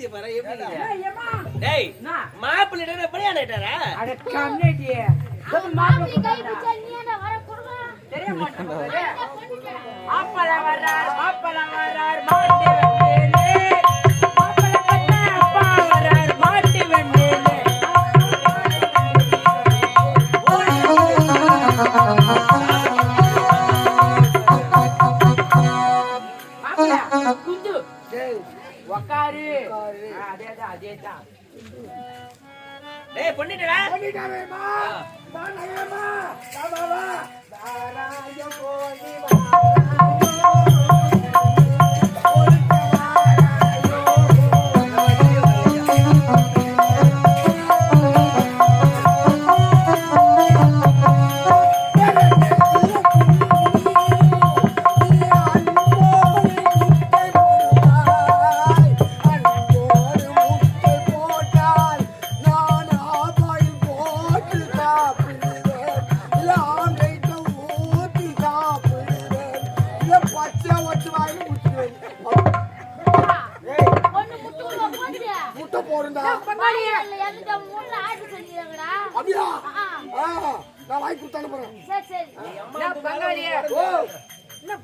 மூஞ்சி பாரு எப்படி டேய் மாப்பிள்ளை பணியாடா அட கண்ணேடி மாப்பிள்ளை கை பிடிச்சா நீ என்ன வர குடுங்க தெரிய மாட்டேங்குது மாப்பிள்ளை வரார் மாட்டி வந்தேனே மாப்பிள்ளை கண்ணா அப்பா வரார் மாட்டி வந்தேனே மாப்பிள்ளை குந்து டேய் உக்காரு அதேதான் டேய் பண்ணிட்டடா பண்ணிட்டாவேமா தானேமா தாபாவா தாராய போடி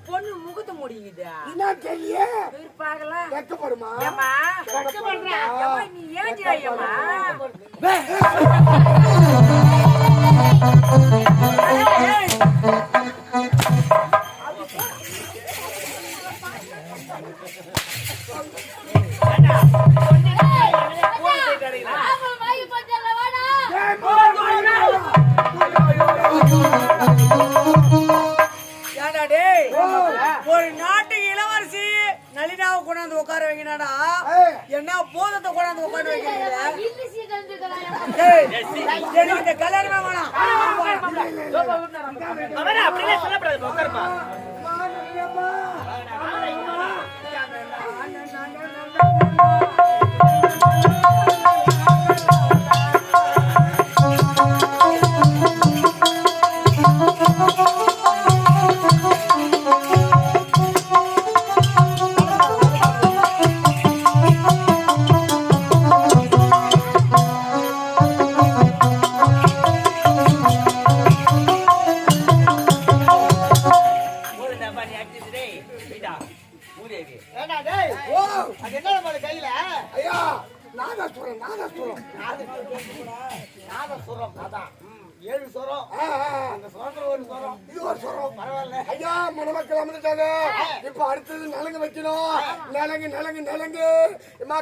பொண்ணு முகத்து முடியுது வெக்கப்படுமா நீ ஏஞ்சிடாயம்மா ஒரு நாட்டுக்கு இளவரசி நளினாவை கொண்டாந்து உட்கார வைக்கணாடா என்ன போதத்தை கொண்டாந்து உட்கார வைக்கிறீங்க இந்த கல்யாணமே வேணாம் அப்படியே சொல்லப்படாது உட்காருப்பா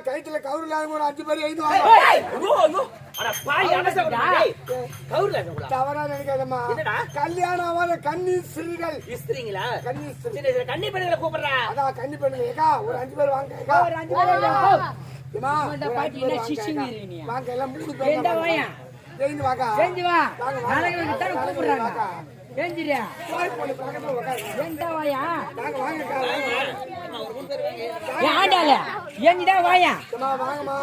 கைத்துல கவுரு ஒரு 5 பேர் எழுந்து தவறா நினைக்காதம்மா கல்யாணம் ஆகாத கன்னி ஸ்திரீகள் கன்னி பெண்களை கூப்பிடுறா அதான் கன்னி பெண்கள் ஒரு 5 பேர் வாங்க வாங்க எல்லாம் முடிஞ்சு வாங்க கூப்பிடுறாங்க ஏன்டா வாயா வாங்கம்மா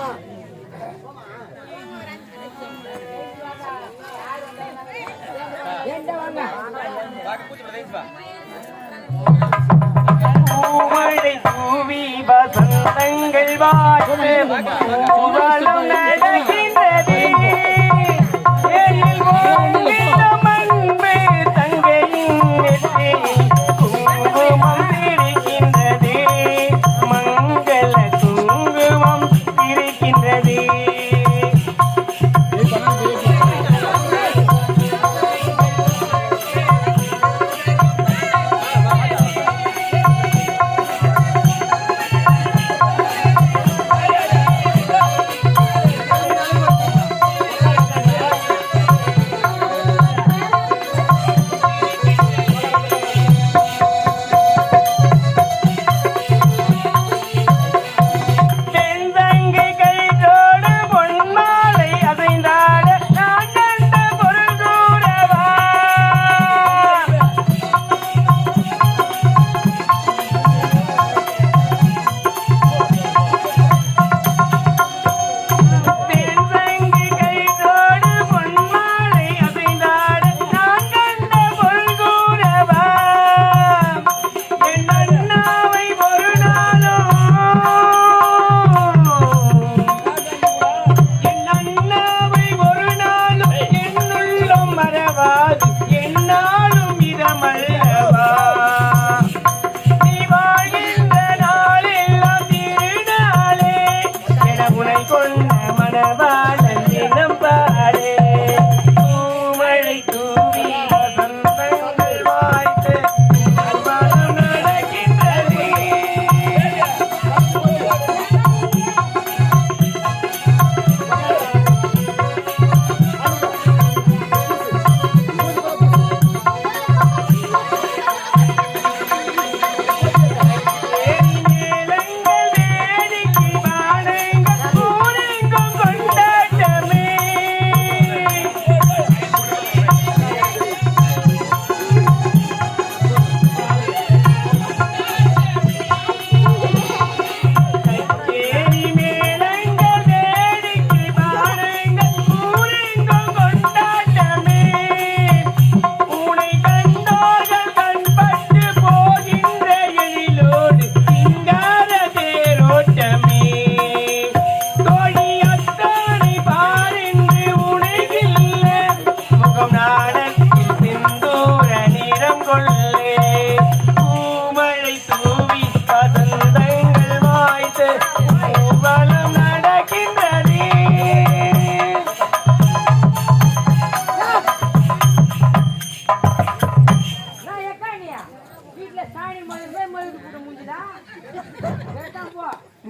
ஏன்டா வாங்க பூமழை பூவி வசந்தங்கள் வாட்டு புகழும் நடக்கின்றது குங்குமம் இருக்கின்றது மங்கள குங்குமம் இருக்கின்றது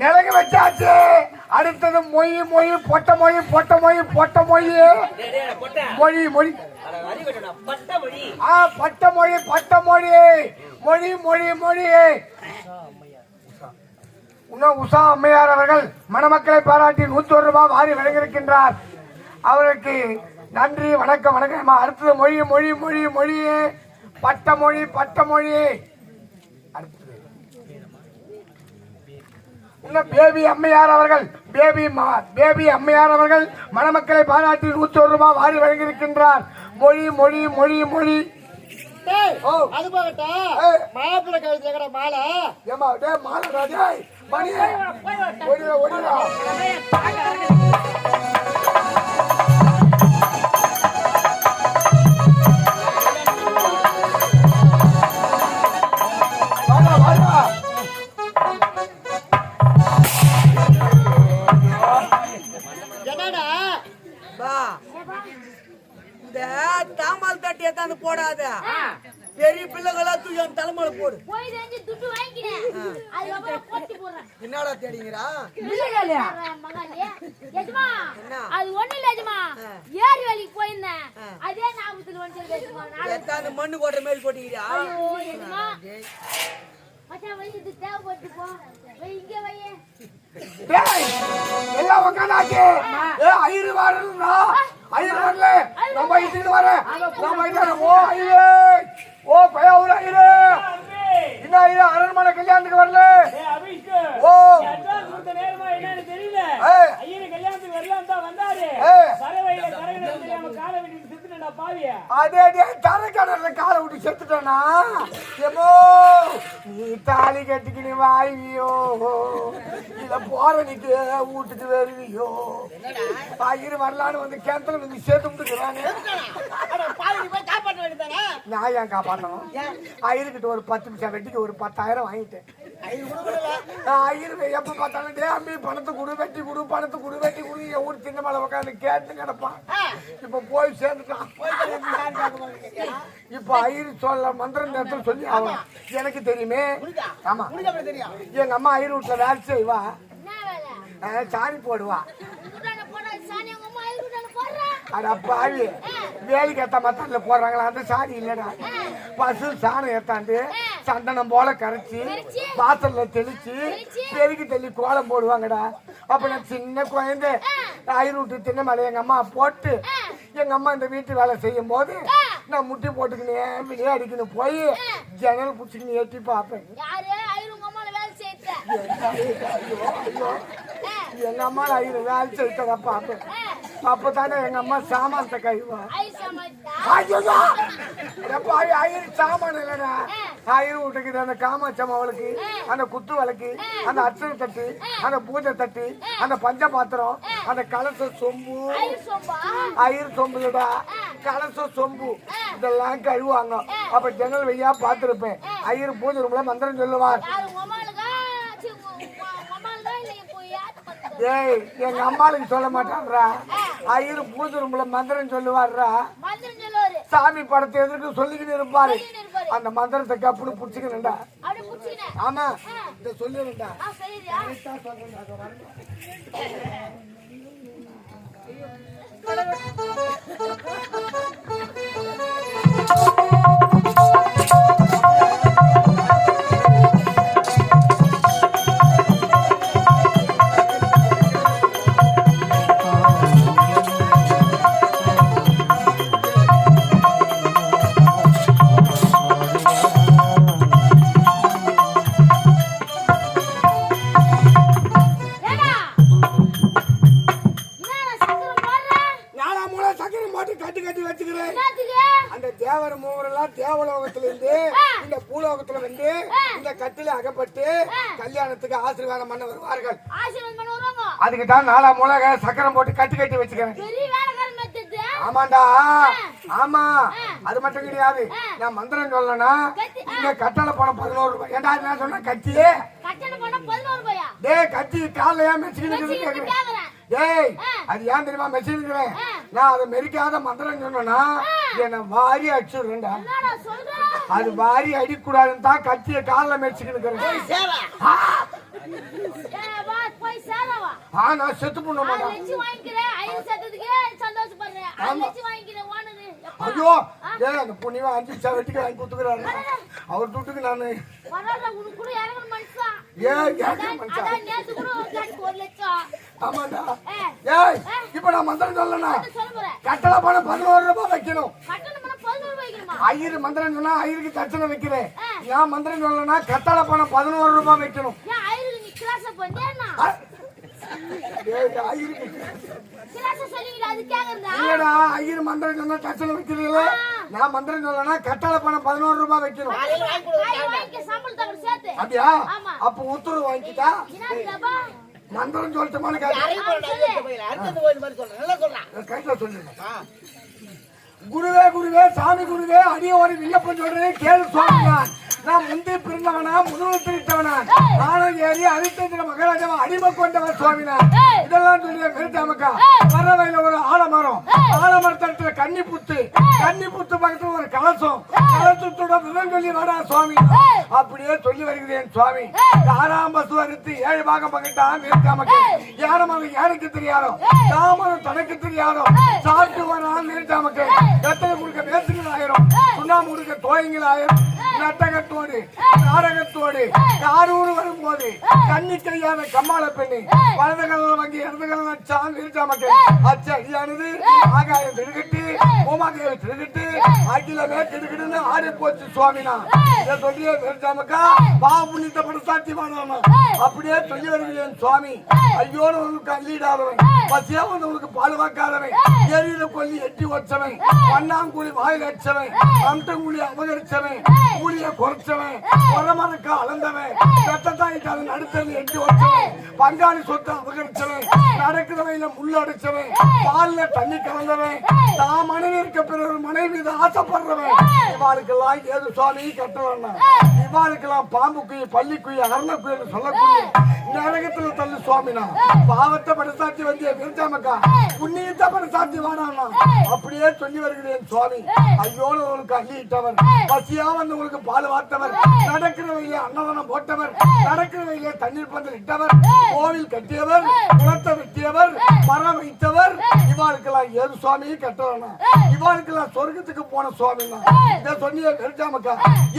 நிலங்க வச்சாச்சு. அடுத்தது மொய் மொய் பொட்ட மொய் பொட்ட மொய் பொட்ட மொய் மொழி மொழி பட்ட மொழி பட்ட மொழி மொழி மொழி மொழி. இன்னும் உஷா அம்மையார் அவர்கள் மணமக்களை பாராட்டி 101 ரூபாய் வாரி வழங்கியிருக்கின்றார். அவருக்கு நன்றி வணக்கம் வணக்கம். அடுத்தது மொழி மொழி மொழி மொழி பட்ட மொழி பட்ட மொழி. இன்னும் பேபி அம்மையார் அவர்கள் பேபி அம்மையார் அவர்கள் மணமக்களை பாராட்டி 101 ரூபாய் வாரி வழங்கியிருக்கின்றார். மொழி மொழி மொழி மொழி. அது போகட்டா மாப்பிள்ளை கழுத்துல மாலை ஏமா டே மாலை ராஜாய் மணி ஓடிடா ஓடிடா. தாம்பால் தட்டி எத்தாந்து போடாத. பெரிய பிள்ளைகளா தூக்கி அந்த தலைமையில போடு. என்னடா தேடிங்கடா? அது ஒண்ணு இல்ல எஜமா, ஏரி வேலைக்கு போயிருந்தேன். அதே ஞாபகத்துல வந்து எத்தாந்து மண்ணு கொட்டுற மாதிரி கொட்டிக்கிறியா? மச்சான் வை, இது தேவைப்பட்டு போ. வை இங்க வை. எல்லாம் உட்காந்தாச்சு. ஐயரு வரணும்னா ஐயர் வரல. நம்ம இட்டுட்டு வரேன். நம்ம இட்டு ஓ ஐயே ஓ பையா ஒரு ஐயரு என்ன ஐயா அரண்மனை கல்யாணத்துக்கு வரல. ஓ தெரியல ஐயரு கல்யாணத்துக்கு வரலாம் தான் வந்தாரு. பறவையில கரகட தெரியாம காலை விட்டு செத்துட்டா பாவியா. அதே தரக்கடல காலை விட்டு செத்துட்டானா? ஏமோ நீ தாலி கட்டிக்கினு வாய்வியோ இல்ல போற நீக்கு வீட்டுக்கு வருவியோ? ஐயரு வரலான்னு வந்து கேந்தல வந்து சேர்த்து விட்டுக்கிறானே. நான் ஏன் காப்பாற்றணும்? ஐயருக்கிட்ட ஒரு 10 நிமிஷம் வெட்டிக்கு ஒரு 10,000 வாங்கிட்டேன். ஐயரு எப்ப பார்த்தாலும் டே அம்மி பணத்தை கொடு வெட்டி கொடு பணத்தை கொடு வெட்டி கொடு என் ஊர் சின்ன மேல உட்காந்து கேட்டு கிடப்பான். இப்ப போய் சேர்ந்துட்டான். இப்ப ஐயரு சொல்ல மந்திரம் நேரத்தில் சொல்லி ஆகணும். எனக்கு தெரியுமே. ஆமா எங்க அம்மா ஐயரு வீட்டுல வேலை செய்வா, சாணி போடுவா. அட பாவி வேலைக்கு ஏத்த மத்தால போடுறாங்களா? அந்த சாணி இல்லடா, பசு சாணம் ஏத்தாண்டு சந்தனம் போல கரைச்சி வாசல்ல தெளிச்சு பெருக்கி தள்ளி கோலம் போடுவாங்கடா. அப்ப நான் சின்ன குழந்தை ஐயர் விட்டு தின்ன மேல எங்க அம்மா போட்டு எங்க அம்மா இந்த வீட்டு வேலை செய்யும் போது நான் முட்டி போட்டுக்கினேன் விளையாடிக்கணும் போய் ஜன்னல் பிடிச்சிக்கின்னு எட்டி பார்ப்பேன். எங்க அம்மா ஐயர் வேலை செய்தா பார்ப்பேன். அப்பதானே எங்க அம்மா சாமானத்தை கைவா. ஐயர் சாமான் இல்லடா. ஐயர் வீட்டுக்கு அந்த காமாட்சம் அவளுக்கு அந்த குத்து விளக்கு அந்த அச்சனை தட்டு அந்த பூஜை தட்டு அந்த பஞ்ச பாத்திரம் அந்த கலச சொம்பு ஐயர் சொம்புலடா கலச சொம்பு இதெல்லாம் கழுவாங்க. அப்ப ஜன்னல் வெய்யா பார்த்திருப்பேன். ஐயர் பூஜை ரூம்ல மந்திரம் சொல்லுவார். ஏய் எங்க அம்மாளுக்கு சொல்ல மாட்டான்றா. ஐயரு பூஜை ரூம்ல மந்திரம் சொல்லுவார்ரா. சாமி படத்தை எதிர்க்கு சொல்லிக்கிட்டு இருப்பாரு. அந்த மந்திரத்தை கப்புனு புடிச்சுக்கணும்டா. ஆமா இத சொல்லிடுடா. கல்யாணத்துக்கு ஆசீர்வாதம் பண்ண வருவார்கள். அதுக்கு தான் 4 மூலக சக்கரம் போட்டு கட்டி வச்சுக்கிறேன். ஆமாண்டா ஆமா அது மட்டும் கிடையாது. நான் மந்திரம் சொல்லனா இங்க கட்டளை பணம் 11 ரூபாய். ஏண்டா நான் சொன்ன கட்டியே டேய் கட்டி காலையா மெச்சிக்கிட்டு டேய் அது ஏன் தெரியுமா மெச்சிக்கிறேன்? நான் அதை மெரிக்காத மந்திரம் சொன்னா என்ன வாரி அடிச்சுடுறேன்டா. என்னடா சொல்ற? அது வாரி அடிக்கூடாதுன்னு தான் கத்திய காலில் மேய்ச்சிக்கிட்டு போய் சேரவா? நான் செத்து பண்ண மாட்டேன். லட்சி வாங்கிக்கிறேன், ஐயர் செத்ததுக்கு சந்தோஷப்படுறேன். லட்சி வாங்கிக்கிறேன் ஓனரு. ஐயோ அந்த புண்ணியவா 5 லட்சம் வெட்டிக்கு வாங்கி கொடுத்துக்கிறாரு. அவர் துட்டுக்கு நானு பரவாயில்ல, உனக்கு கூட இறங்குற மனுஷா. மனுஷன் நேத்து கூட ஒரு லட்சம். ஆமாண்டா. ஏய் இப்ப நான் மந்திரம் சொல்லனா கட்டளை பணம் 11 ரூபாய் வைக்கணும். கட்டளை பணம் 11 ரூபாய் வைக்கணுமா? ஐயர் மந்திரம் சொன்னா ஐயருக்கு தட்சணை வைக்கிறேன். நான் மந்திரம் சொல்லனா கட்டளை பணம் 11 ரூபாய் வைக்கணும். ஏன் ஐயருக்கு நீ கிளாஸ் பண்ணேனா? ஐயருக்கு கிளாஸ் சொல்லிங்க அது கேக்குறதா? இல்லடா ஐயர் மந்திரம் சொன்னா தட்சணை வைக்கிறீங்களே. நான் மந்திரம் சொல்லனா கட்டளை பணம் 11 ரூபாய் வைக்கணும். வாங்கி சம்பளம் தர சேர்த்து. அப்படியா? அப்ப உத்தரவு வாங்கிட்டா என்னடா மந்திரம் சொல்லிட்டமான குருவே குருவே சாமி குருவே அடிய ஒரு விண்ணப்பம் சொல்றேன் கேளு சுவாமியா. நான் முந்தி பிறந்தவனா முதுகுத்திட்டவனா நானும் ஏறி அரிச்சந்திர மகாராஜாவை அடிமை கொண்டவன் சுவாமினா. இதெல்லாம் சொல்லி பெருத்தாமக்கா பறவையில ஒரு ஆலமரம், ஆலமரத்துல கன்னி புத்து பக்கத்துல ஒரு கலசம், கலசத்தோட விதம் சொல்லி வாடா சுவாமி. அப்படியே சொல்லி வருகிறேன் சுவாமி. 6ஆம் பசு அறுத்து 7 பாகம் பங்கிட்டான் நிறுத்தாமக்கா. யாரமாக யாருக்கு தெரியாதோ, தாமரம் தனக்கு தெரியாதோ, சாப்பிட்டு வரான் நிறுத்தாமக்கா. எத்தனை கொடுக்க பேசுகள் ஆயிரும், சுண்ணாம்பு கொடுக்க தோயங்கள் ஆயிரும். நட்டகத்தோடு நாடகத்தோடு காரூர் வரும்போது கண்ணி கையாத கம்மாள பெண்ணு வலதுகள் வாங்கி இடதுகள் சான் நிறுத்தாமக்கா. அச்சு அடியானது ஆகாயம் திருகிட்டு பூமாகையை திருகிட்டு அகிலமே திருகிட்டுன்னு ஆடி போச்சு சுவாமினா. இதை சொல்லியே நிறுத்தாமக்கா பா புண்ணியத்தை படுத்தாட்டி வாழணும். அப்படியே சொல்லி வருகிறேன் சுவாமி. ஐயோன்னு உனக்கு அள்ளிடாதவன், பசியா வந்து உனக்கு பால் வாக்காதவன், எரியில கொல்லி எட்டி வச்சவன், பன்னாங்குழி வாயில் அடிச்சவன், அம்டங்குழி அபகரிச்சவன், கூலிய குறைச்சவன், உரமரக்க அளந்தவன், ரத்தத்தாயிட்டு அதன் அடுத்தது எட்டி வச்சவன், பங்காளி சொத்தை அபகரிச்சவன், நடக்கிறவையில முள்ள அடிச்சவன், பால்ல தண்ணி கலந்தவன், தான் மனைவி இருக்க பிறகு மனைவி மீது ஆசைப்படுறவன். இவாளுக்கெல்லாம் ஏது சுவாமி கட்டலன்னா, இவாளுக்கெல்லாம் பாம்பு குயி, பள்ளி குயி, அரண குயின்னு சொல்லக்கூடிய நரகத்துல தள்ளு சுவாமினா. பாவத்தை படசாட்சி வந்திய விருத்தாமக்கா புண்ணியத்தை படசாட்சி வாடானா. அப்படியே சொல்லி வருகிறேன் சுவாமி. ஐயோடு உங்களுக்கு அள்ளிட்டவர், பசியா வந்து உங்களுக்கு பால் வார்த்தவர், நடக்கிற வழியிலே அன்னதானம் போட்டவர், நடக்கிற வழியிலே தண்ணீர் பந்தல் இட்டவர், கோவில் கட்டியவர், குளத்தை வெட்டியவர், மரம் வைத்தவர். இவாளுக்கெல்லாம் ஏது சுவாமி கட்டவனா? இவாளுக்கெல்லாம் சொர்க்கத்துக்கு போன சுவாமினா. இதை சொன்னிய விருத்தாமக்கா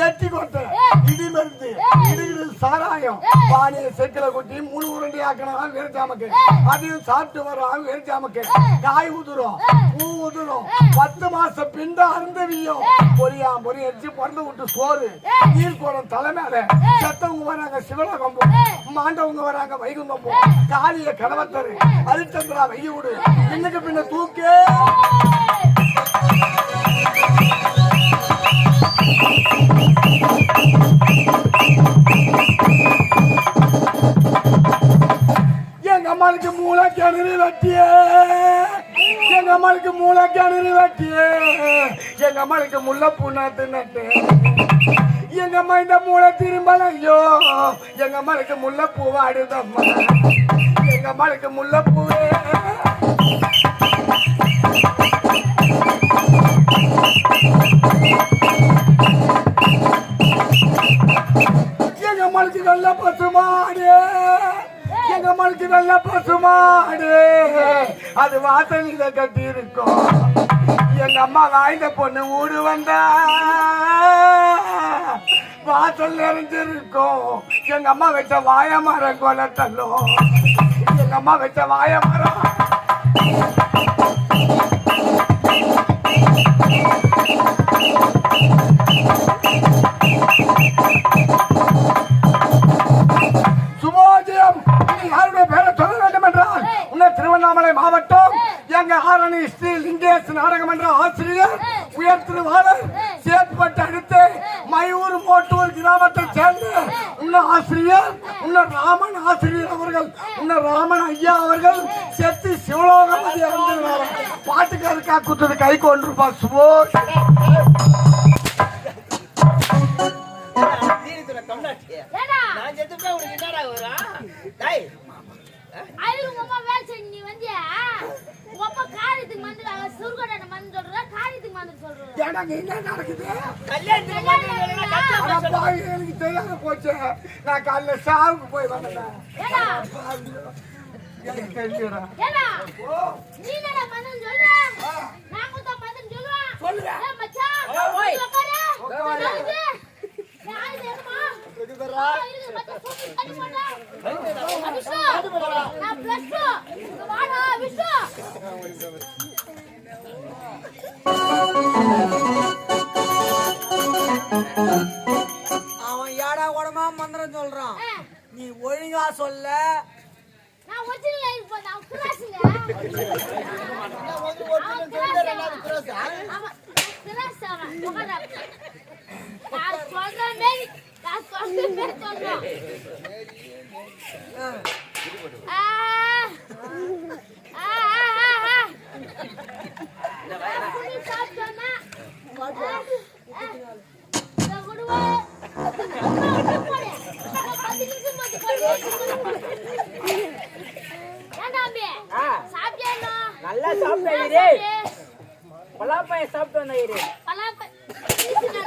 எட்டி கோட்டை இடி மருந்து இடிகிடு சாராயம் பானையை செக்கில கொட்டி 3 உருண்டை ஆக்கணும் விருத்தாமக்கு. அதையும் சாப்பிட்டு வரோம் விருத்தாமக்கு. காய் உதுரும், பூ உதுரும், 10 மாசம் பிண்ட அருந்தவியும் பொரியாம் பொறி அடிச்சு பிறந்து விட்டு சோறு நீர்கோடம் தலைமையில செத்தவங்க வராங்க சிவலகம்பம், மாண்டவங்க வராங்க வைகுந்தம்பம், காலிய கடவத்தரு அரிச்சந்திரா வெய்ய விடு பின்னுக்கு பின்ன தூக்கே. எங்க அம்மாளுக்கு மூளை கிணறு வெட்டியே, எங்க அம்மாளுக்கு மூளை கிணறு வெட்டியே, எங்க அம்மாளுக்கு முல்லைப்பூ நாத்து நட்டு, எங்க அம்மா இந்த மூளை திரும்பலையோ, எங்க அம்மாளுக்கு முல்லைப்பூ வாடுதம்மா, எங்க அம்மாளுக்கு முல்லைப்பூவே. எங்க அம்மாளுக்கு நல்ல பசுமாடு, எங்க அம்மாளுக்கு நல்ல பசுமாடு, அது வாசலில கட்டி இருக்கும். எங்க அம்மா வாய்ந்த பொண்ணு ஊடு வந்தா வாசல் நிறைஞ்சிருக்கும். எங்க அம்மா வச்ச வாய மரம் கொலை தள்ளும், எங்க அம்மா வச்ச வாய மரம். சுபோஜயம் யாருடைய பேரை சொல்ல வேண்டும் என்றால் உன்னை திருவண்ணாமலை மாவட்டம் எங்க ஆரணி ஸ்ரீ லிங்கேஷ் நாடகமன்ற ஆசிரியர் உயர் திருவாளர் சேத்பட்டு அடுத்து மயூர் மோட்டூர் கிராமத்தை சேர்ந்து உன்ன ஆசிரியர் உன்ன ராமன் ஆசிரியர் அவர்கள், உன்ன ராமன் ஐயா அவர்கள் செத்து சிவலோகமதி அடைஞ்சிருந்தார். பாட்டுக்காருக்கா குத்துது கை கொண்டிருப்பா சுபோஷ். அதுக்கு உங்க அம்மா வேலை செஞ்சு நீ வந்தியா உங்க அப்பா காரியத்துக்கு வந்து சுருகடான வந்து சொல்றா காரியத்துக்கு வந்து சொல்றா ஏடா என்ன நடக்குது கல்யாணத்துக்கு மாட்டேங்கிறீங்க அட பாவி, எனக்கு தெரியாத போச்சு. நான் காலைல சாவுக்கு போய் வந்தேன். ஏடா எனக்கு தெரியுடா. ஏடா நீ என்னடா பண்ணன்னு சொல்ற நான் கூட பண்ணன்னு சொல்றேன் சொல்லுங்க. ஏய் மச்சான் ஓய். உட்காரு உட்காரு. யாரு தெரியுமா இருக்கு மச்சான் சொல்லி தண்ணி போடா விஷ்ணு நான் பிளஸ் இங்க வாடா விஷ்ணு அவன் ஏடா கூடமா மந்திரம் சொல்றான் நீ ஒழுங்கா சொல்ல நான் ஒரிஜினல் லைஃப் போறேன் நான் கிராஸ்ங்க ஆமா கிராஸ் அவன் உட்காரு நான் சொல்றேன் மேரி நான் சொல்றேன் மேரி சொல்றேன் ஆ ஆ ஆ புடி சாப்பிட்டோன்னா நான் குடுவா போடு 10 நிமிஷம் போட்டு போடு ஏன்டா அம்பி சாப்பிட்டியா நல்லா சாப்பிட்டேன். பலாப்பழம் சாப்பிட்டு வந்தேன். பலாப்பழம்